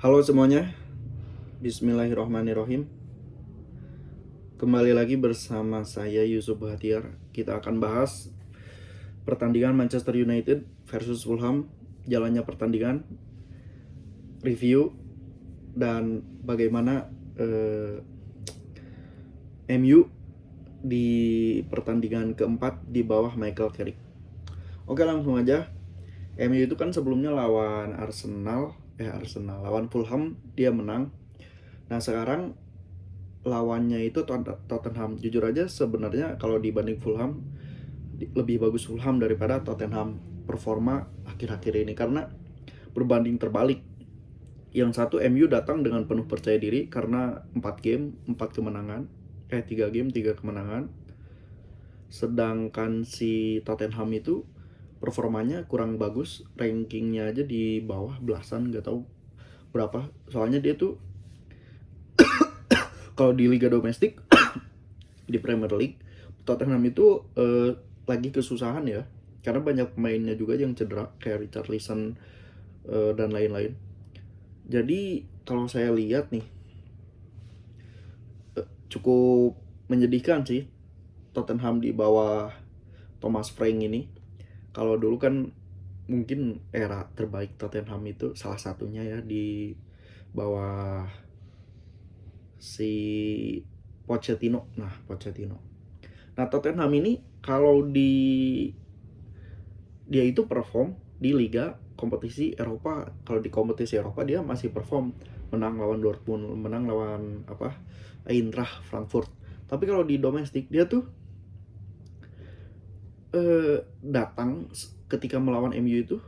Halo semuanya, Bismillahirrahmanirrahim. Kembali lagi bersama saya Yusuf Bahtiar. Kita akan bahas pertandingan Manchester United versus Fulham, jalannya pertandingan, review, dan bagaimana MU di pertandingan keempat di bawah Michael Carrick. Oke, langsung aja. MU itu kan sebelumnya lawan lawan Fulham dia menang. Nah sekarang lawannya itu Tottenham. Jujur aja sebenarnya kalau dibanding Fulham lebih bagus Fulham daripada Tottenham performa akhir-akhir ini, karena berbanding terbalik. Yang satu MU datang dengan penuh percaya diri karena 4 game 4 kemenangan 3 game 3 kemenangan, sedangkan si Tottenham itu performanya kurang bagus, rankingnya aja di bawah belasan, nggak tahu berapa. Soalnya dia tuh kalau di liga domestik di Premier League Tottenham itu lagi kesusahan ya, karena banyak pemainnya juga yang cedera kayak Richarlison dan lain-lain. Jadi kalau saya lihat nih cukup menyedihkan sih Tottenham di bawah Thomas Frank ini. Kalau dulu kan mungkin era terbaik Tottenham itu salah satunya ya di bawah si Pochettino. Nah Tottenham ini kalau dia itu perform di liga kompetisi Eropa. Kalau di kompetisi Eropa dia masih perform, menang lawan Dortmund, menang lawan Eintracht Frankfurt. Tapi kalau di domestik dia tuh datang ketika melawan MU itu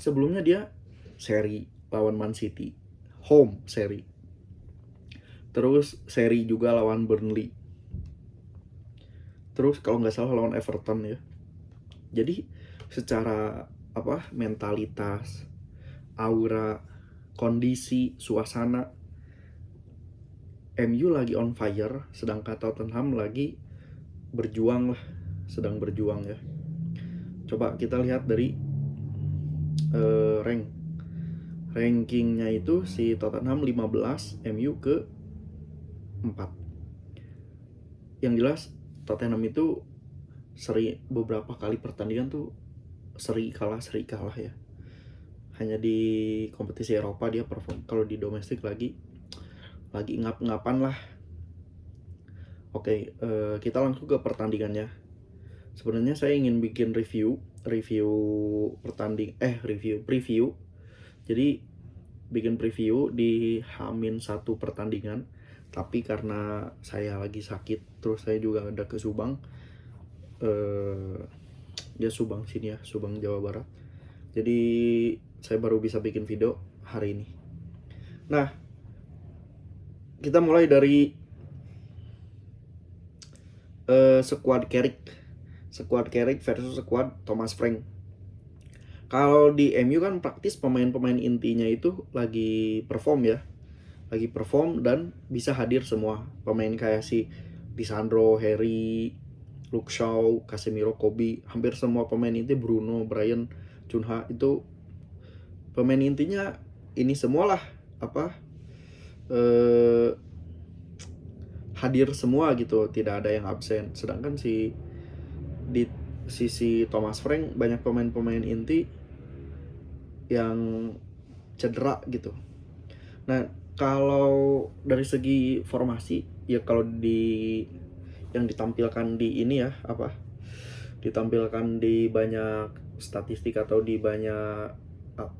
sebelumnya dia seri lawan Man City, home seri, terus seri juga lawan Burnley, terus kalau nggak salah lawan Everton ya. Jadi secara mentalitas, aura, kondisi, suasana MU lagi on fire, sedangkan Tottenham lagi sedang berjuang ya. Coba kita lihat dari rankingnya itu si Tottenham 15, MU ke 4. Yang jelas Tottenham itu beberapa kali pertandingan tuh seri kalah ya. Hanya di kompetisi Eropa dia perform, kalau di domestik lagi ngap-ngapan lah. Oke, kita langsung ke pertandingannya. Sebenarnya saya ingin bikin review preview. Jadi bikin preview di H-1 pertandingan, tapi karena saya lagi sakit, terus saya juga ada ke Subang, Subang sini ya, Subang Jawa Barat. Jadi saya baru bisa bikin video hari ini. Nah, kita mulai dari squad Carrick versus squad Thomas Frank. Kalau di MU kan praktis pemain-pemain intinya itu lagi perform dan bisa hadir semua. Pemain kayak si Lisandro, Harry, Luke Shaw, Casemiro, Kobe, hampir semua pemain inti, Bruno, Brian, Cunha, itu pemain intinya ini semualah hadir semua gitu, tidak ada yang absen. Sedangkan di sisi Thomas Frank banyak pemain-pemain inti yang cedera gitu. Nah, kalau dari segi formasi ya, kalau yang ditampilkan di ini ya, ditampilkan di banyak statistik atau di banyak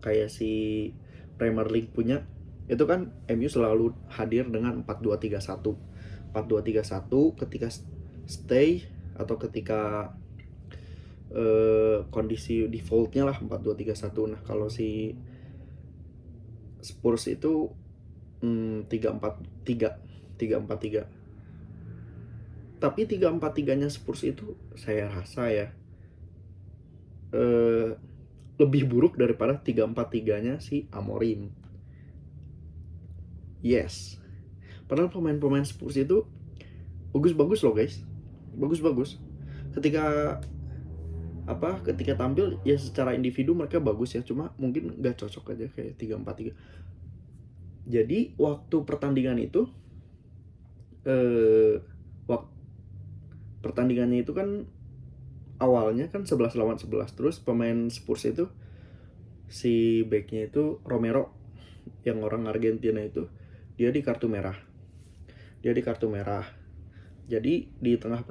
kayak si Premier League punya, itu kan MU selalu hadir dengan 4-2-3-1. 4-2-3-1 ketika stay atau ketika kondisi defaultnya lah 4-2-3-1. Nah, kalau si Spurs itu 3-4-3. Tapi 3-4-3-nya Spurs itu saya rasa ya lebih buruk daripada 3-4-3-nya si Amorim. Yes. Padahal pemain-pemain Spurs itu bagus-bagus loh guys. Bagus-bagus. Ketika tampil ya secara individu mereka bagus ya, cuma mungkin nggak cocok aja kayak 3-4-3. Jadi waktu pertandingan itu eh pertandingannya itu kan awalnya kan 11 lawan 11, terus pemain Spurs itu si backnya itu Romero yang orang Argentina itu dia di kartu merah. Jadi di tengah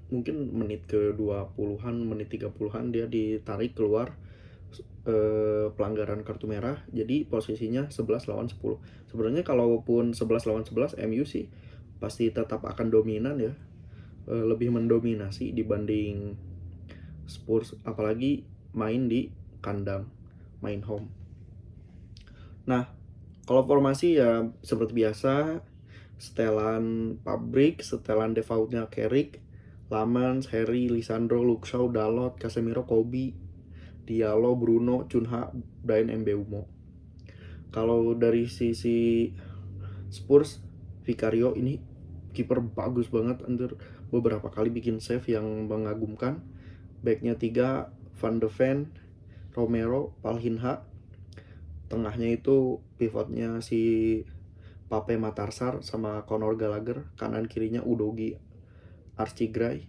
mungkin menit ke 20-an, menit 30-an dia ditarik keluar pelanggaran kartu merah. Jadi posisinya 11 lawan 10. Sebenarnya kalaupun 11 lawan 11 MU sih pasti tetap akan dominan ya. Lebih mendominasi dibanding Spurs, apalagi main di kandang, main home. Nah, kalau formasi ya seperti biasa, setelan Pabrik, setelan defaultnya Carrick, Lamans, Harry, Lisandro, Luke Shaw, Dalot, Casemiro, Kobe, Diallo, Bruno, Cunha, Bryan Mbeumo. Kalau dari sisi Spurs, Vicario ini kiper bagus banget, anjir, beberapa kali bikin save yang mengagumkan. Backnya 3, Van de Ven, Romero, Palhinha. Tengahnya itu pivotnya si Pape Matarsar sama Conor Gallagher. Kanan kirinya Udogi Archigray.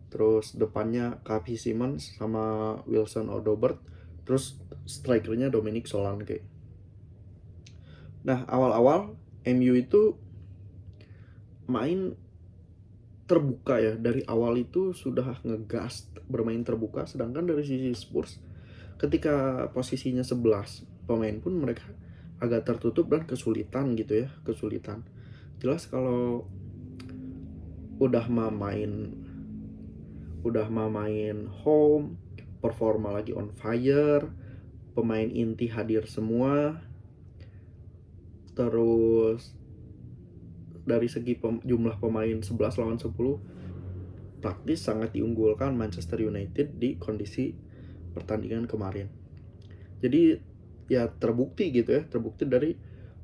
Terus depannya Kavi Simons sama Wilson Odobert. Terus strikernya Dominic Solanke. Nah, awal-awal MU itu main terbuka ya. Dari awal itu sudah ngegas bermain terbuka. Sedangkan dari sisi Spurs, ketika posisinya 11 pemain pun mereka agak tertutup dan kesulitan gitu ya. Jelas kalau udah main home, performa lagi on fire, pemain inti hadir semua, terus dari segi jumlah pemain 11 lawan 10 praktis sangat diunggulkan Manchester United di kondisi pertandingan kemarin. Jadi ya terbukti dari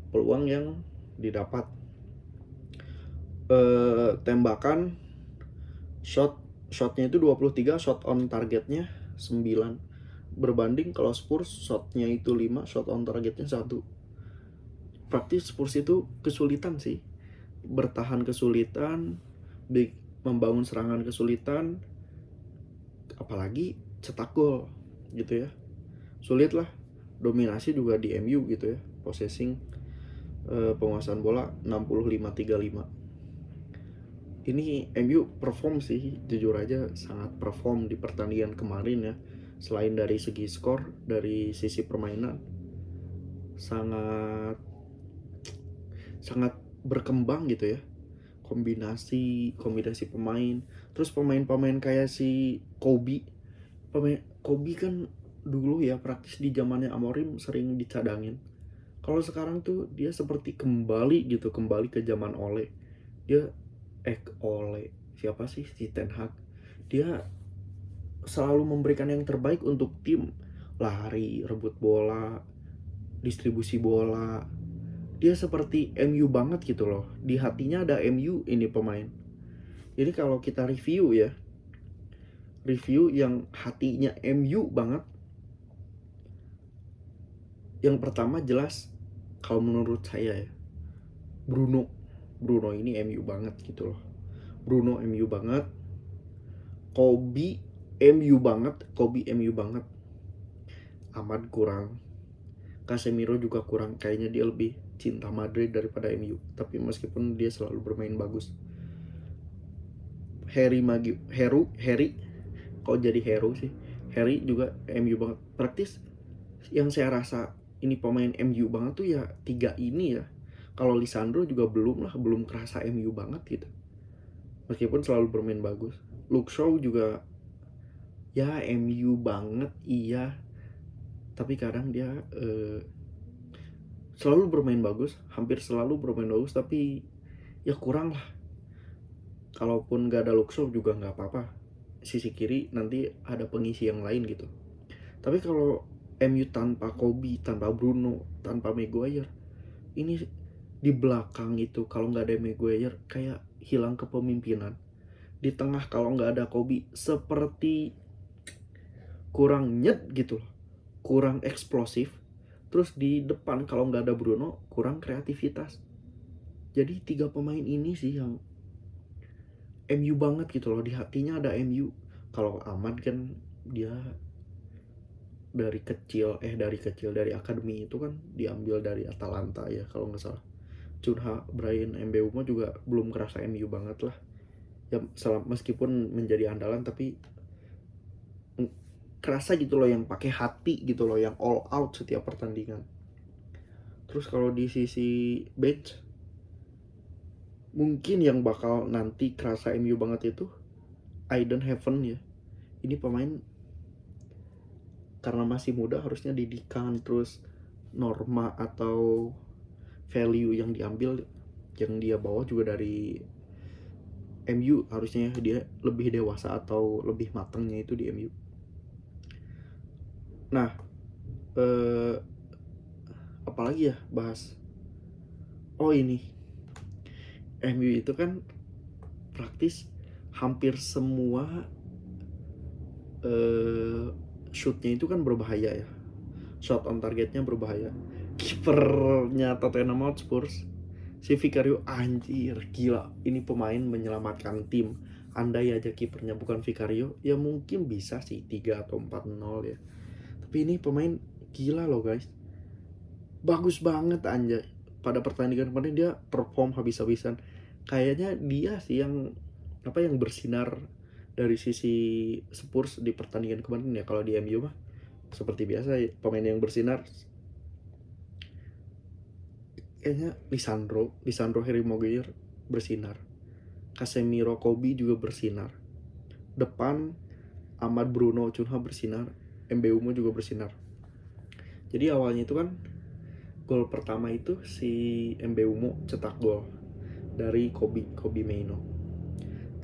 peluang yang didapat. Tembakan shotnya itu 23, shot on targetnya 9. Berbanding kalau Spurs shotnya itu 5, shot on targetnya 1. Praktis Spurs itu kesulitan sih, bertahan kesulitan, membangun serangan kesulitan, apalagi cetak gol gitu ya, sulit lah. Dominasi juga di MU gitu ya, possessing, penguasaan bola 65-35. Ini MU perform sih, jujur aja sangat perform di pertandingan kemarin ya. Selain dari segi skor, dari sisi permainan sangat berkembang gitu ya. Kombinasi pemain. Terus pemain kayak si Kobe. Kobe kan dulu ya praktis di zamannya Amorim sering dicadangin. Kalau sekarang tuh dia seperti kembali ke zaman Ole. Siapa sih, si Ten Hag. Dia selalu memberikan yang terbaik untuk tim. Lari, rebut bola, distribusi bola. Dia seperti MU banget gitu loh. Di hatinya ada MU ini pemain. Jadi kalau kita review yang hatinya MU banget. Yang pertama jelas kalau menurut saya ya, Bruno ini MU banget gitu loh. Bruno MU banget. Kobe MU banget. Ahmad kurang. Casemiro juga kurang. Kayaknya dia lebih cinta Madrid daripada MU. Tapi meskipun dia selalu bermain bagus. Harry kok jadi Heru sih. Harry juga MU banget. Praktis yang saya rasa ini pemain MU banget tuh ya 3 ini ya. Kalau Lisandro juga belum kerasa MU banget gitu. Meskipun selalu bermain bagus. Luke Shaw juga ya MU banget iya. Tapi kadang dia selalu bermain bagus, hampir selalu bermain bagus, tapi ya kurang lah. Kalaupun gak ada Luke Shaw juga gak apa-apa. Sisi kiri nanti ada pengisi yang lain gitu. Tapi kalau MU tanpa Kobe, tanpa Bruno, tanpa Maguire, ini di belakang itu kalau nggak ada Maguire kayak hilang kepemimpinan. Di tengah kalau nggak ada Kobe seperti kurang nyet gitu loh, kurang eksplosif. Terus di depan kalau nggak ada Bruno kurang kreativitas. Jadi 3 pemain ini sih yang MU banget gitu loh, di hatinya ada MU. Kalau Ahmad kan dia dari akademi itu kan diambil dari Atalanta ya kalau nggak salah. Cunha Bryan Mbeumo juga belum kerasa MU banget lah ya, meskipun menjadi andalan tapi kerasa gitu loh yang pakai hati gitu loh, yang all out setiap pertandingan. Terus kalau di sisi bench mungkin yang bakal nanti kerasa MU banget itu Aiden Heaven ya. Ini pemain karena masih muda harusnya didikan, terus norma atau value yang diambil yang dia bawa juga dari MU, harusnya dia lebih dewasa atau lebih matangnya itu di MU. Nah, apalagi ya bahas. Oh ini, MU itu kan praktis hampir semua shootnya itu kan berbahaya ya. Shot on targetnya berbahaya. Kipernya Tottenham Hotspur, si Vicario, anjir gila. Ini pemain menyelamatkan tim. Andai aja kipernya bukan Vicario, ya mungkin bisa sih 3 atau 4-0 ya. Tapi ini pemain gila loh guys. Bagus banget anjay. Pada pertandingan kemarin dia perform habis-habisan. Kayaknya dia sih yang bersinar dari sisi Spurs di pertandingan kemarin ya. Kalau di MU mah seperti biasa ya, pemain yang bersinar kayaknya Lisandro Harry Maguire bersinar, Casemiro Kobe juga bersinar, depan Ahmad Bruno Cunha bersinar, Mbeumo juga bersinar. Jadi awalnya itu kan gol pertama itu si Mbeumo cetak gol dari Kobe Mainoo.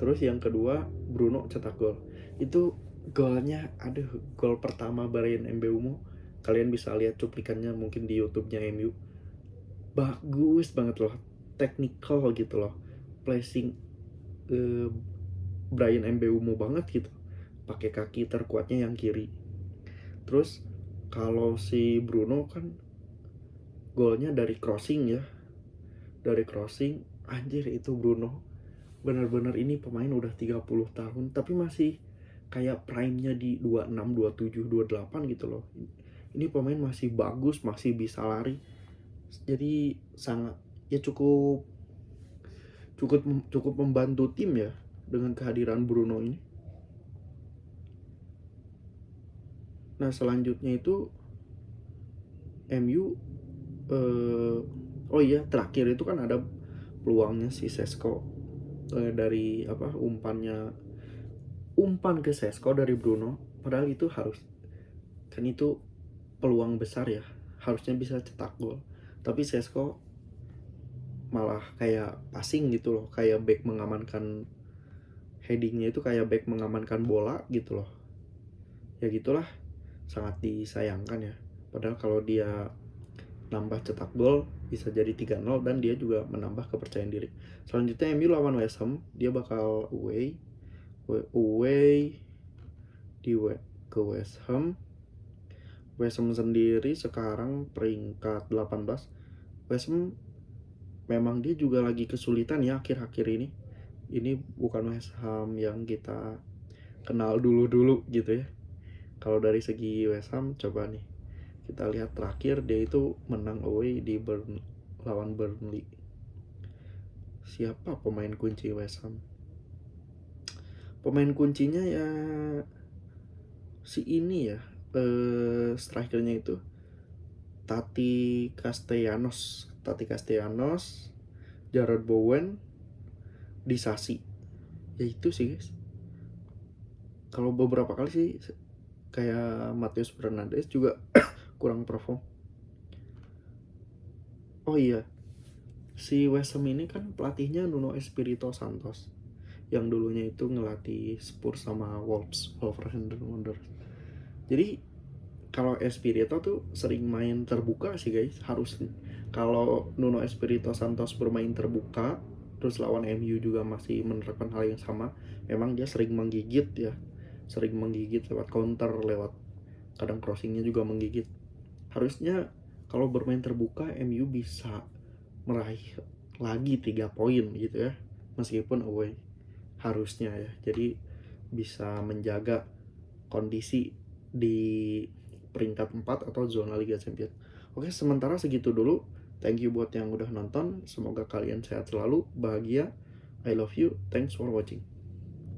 Terus yang kedua Bruno cetak gol. Itu golnya, gol pertama Bryan Mbeumo, kalian bisa lihat cuplikannya mungkin di YouTube-nya MU. Bagus banget loh, technical gitu loh, placing Bryan Mbeumo banget gitu, pakai kaki terkuatnya yang kiri. Terus kalau si Bruno kan golnya dari crossing ya, anjir itu Bruno benar-benar ini pemain udah 30 tahun tapi masih kayak prime-nya di 26, 27, 28 gitu loh. Ini pemain masih bagus, masih bisa lari. Jadi sangat ya cukup membantu tim ya dengan kehadiran Bruno ini. Nah, selanjutnya itu MU oh iya, terakhir itu kan ada peluangnya si Sesko dari umpan ke Sesko dari Bruno, padahal itu kan itu peluang besar ya, harusnya bisa cetak gol. Tapi Sesko malah kayak passing gitu loh, kayak back mengamankan headingnya itu kayak back mengamankan bola gitu loh. Ya gitulah, sangat disayangkan ya. Padahal kalau dia nambah cetak gol bisa jadi 3-0 dan dia juga menambah kepercayaan diri. Selanjutnya MU lawan West Ham, dia bakal away ke West Ham. West Ham sendiri sekarang peringkat 18. West Ham memang dia juga lagi kesulitan ya akhir-akhir ini. Ini bukan West Ham yang kita kenal dulu-dulu gitu ya. Kalau dari segi West Ham, coba nih kita lihat terakhir dia itu menang away di lawan Burnley. Siapa pemain kunci West Ham? Pemain kuncinya ya si ini ya, strikernya itu Tati Castellanos, Jarrod Bowen, Disasi. Ya itu sih guys. Kalau beberapa kali sih kayak Matheus Fernandes juga kurang perform. Oh iya, si West Ham ini kan pelatihnya Nuno Espirito Santos, yang dulunya itu ngelatih Spurs sama Wolverhampton Wanderers. Jadi kalau Espirito tuh sering main terbuka sih guys, harus. Kalau Nuno Espirito Santos bermain terbuka terus lawan MU juga masih menerapkan hal yang sama, memang dia sering menggigit lewat counter, lewat kadang crossingnya juga menggigit. Harusnya kalau bermain terbuka MU bisa meraih lagi 3 poin gitu ya, meskipun away harusnya ya. Jadi bisa menjaga kondisi di peringkat 4 atau zona Liga Champions. Oke, sementara segitu dulu. Thank you buat yang udah nonton. Semoga kalian sehat selalu, bahagia. I love you. Thanks for watching.